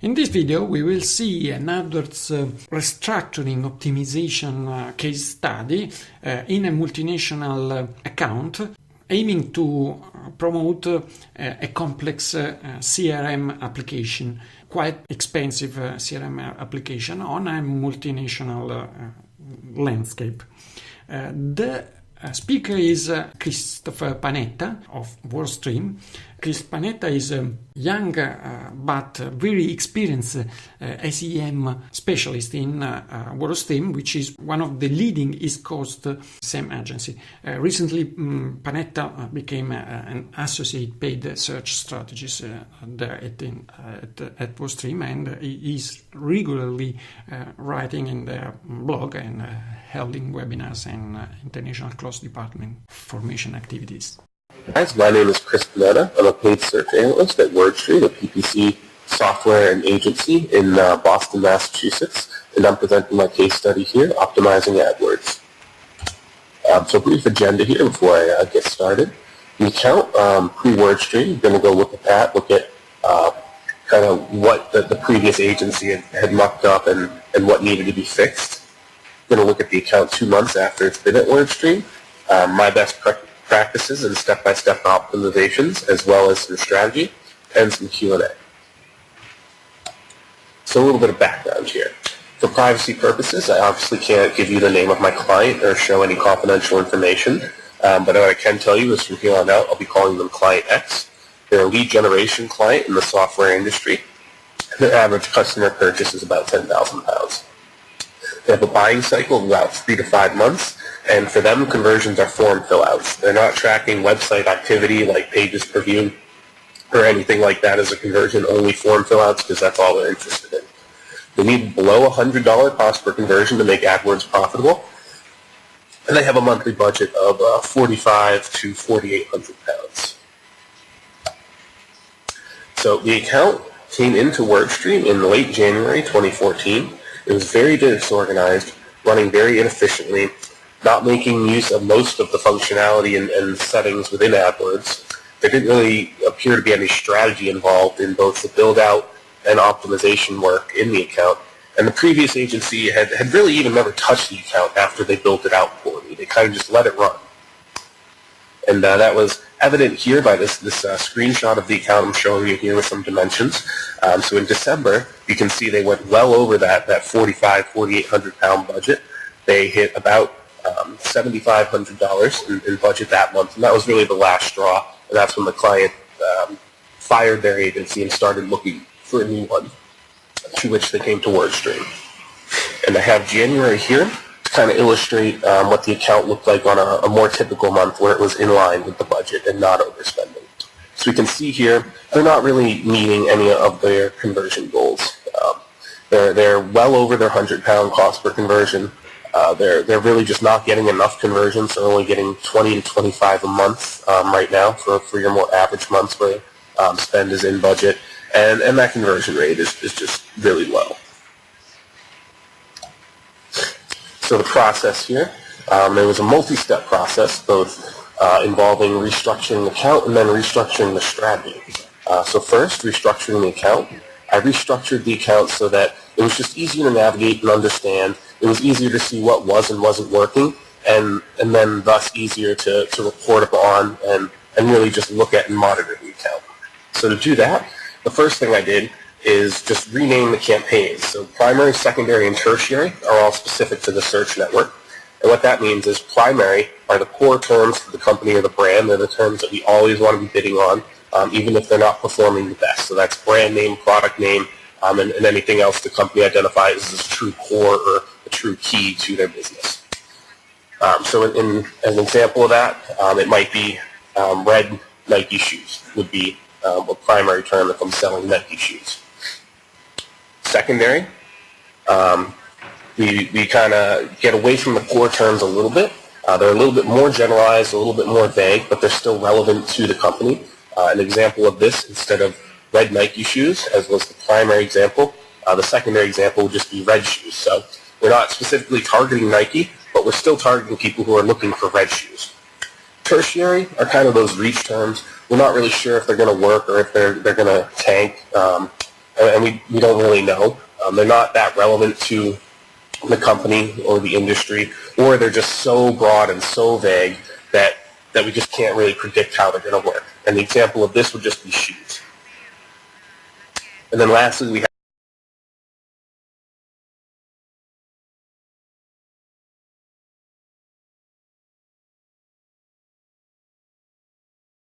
In this video, we will see an Adwords restructuring optimization case study in a multinational account aiming to promote a complex CRM application, quite expensive CRM application on a multinational landscape. The speaker is Christopher Panetta of Wordstream. Chris Panetta is a young but very experienced SEM specialist in Wordstream, which is one of the leading East Coast SEM agency. Recently, Panetta became an Associate Paid Search Strategist there at Wordstream, and he is regularly writing in their blog and holding webinars and international cross-department formation activities. Guys, my name is Chris Panetta. I'm a paid search analyst at Wordstream, a PPC software and agency in Boston, Massachusetts, and I'm presenting my case study here, Optimizing AdWords. So brief agenda here before I get started. The account pre-Wordstream, we're going to go look at that, look at kind of what the previous agency had mucked up and what needed to be fixed. We're going to look at the account 2 months after it's been at Wordstream, my best practices and step-by-step optimizations, as well as some strategy and some Q&A. So a little bit of background here. For privacy purposes, I obviously can't give you the name of my client or show any confidential information, but what I can tell you is from here on out, I'll be calling them Client X. They're a lead generation client in the software industry. Their average customer purchase is about £10,000. They have a buying cycle of about 3 to 5 months, and for them, conversions are form fill-outs. They're not tracking website activity like pages per view or anything like that as a conversion, only form fill-outs because that's all they're interested in. They need below $100 cost per conversion to make AdWords profitable, and they have a monthly budget of $4,500 to $4,800. So the account came into Wordstream in late January 2014. It was very disorganized, running very inefficiently, not making use of most of the functionality and settings within AdWords. There didn't really appear to be any strategy involved in both the build-out and optimization work in the account. And the previous agency had really even never touched the account after they built it out poorly. They kind of just let it run. And that was evident here by this screenshot of the account I'm showing you here with some dimensions. So in December, you can see they went well over that $4,500, £4,800 budget. They hit about $7,500 in budget that month, and that was really the last straw. And that's when the client fired their agency and started looking for a new one, to which they came to Wordstream. And I have January here to kind of illustrate what the account looked like on a more typical month where it was in line with the budget and not overspending. So we can see here they're not really meeting any of their conversion goals. They're well over their £100 cost per conversion. They're really just not getting enough conversions. They're only getting 20 to 25 a month right now for your more average months where spend is in budget, and that conversion rate is just really low. So the process here, there was a multi-step process, both involving restructuring the account and then restructuring the strategy. So first, restructuring the account. I restructured the account so that it was just easier to navigate and understand. It was easier to see what was and wasn't working, and then thus easier to report upon and really just look at and monitor the account. So to do that, the first thing I did is just rename the campaigns. So primary, secondary, and tertiary are all specific to the search network. And what that means is primary are the core terms for the company or the brand. They're the terms that we always want to be bidding on, even if they're not performing the best. So that's brand name, product name, and anything else the company identifies as a true core or a true key to their business. So as an example of that, it might be red Nike shoes would be a primary term if I'm selling Nike shoes. Secondary, we kind of get away from the core terms a little bit. They're a little bit more generalized, a little bit more vague, but they're still relevant to the company. An example of this, instead of red Nike shoes, as was the primary example, the secondary example would just be red shoes. So we're not specifically targeting Nike, but we're still targeting people who are looking for red shoes. Tertiary are kind of those reach terms. We're not really sure if they're going to work or if they're going to tank. and we don't really know. They're not that relevant to the company or the industry, or they're just so broad and so vague that we just can't really predict how they're going to work. And the example of this would just be shoes. And then lastly, we have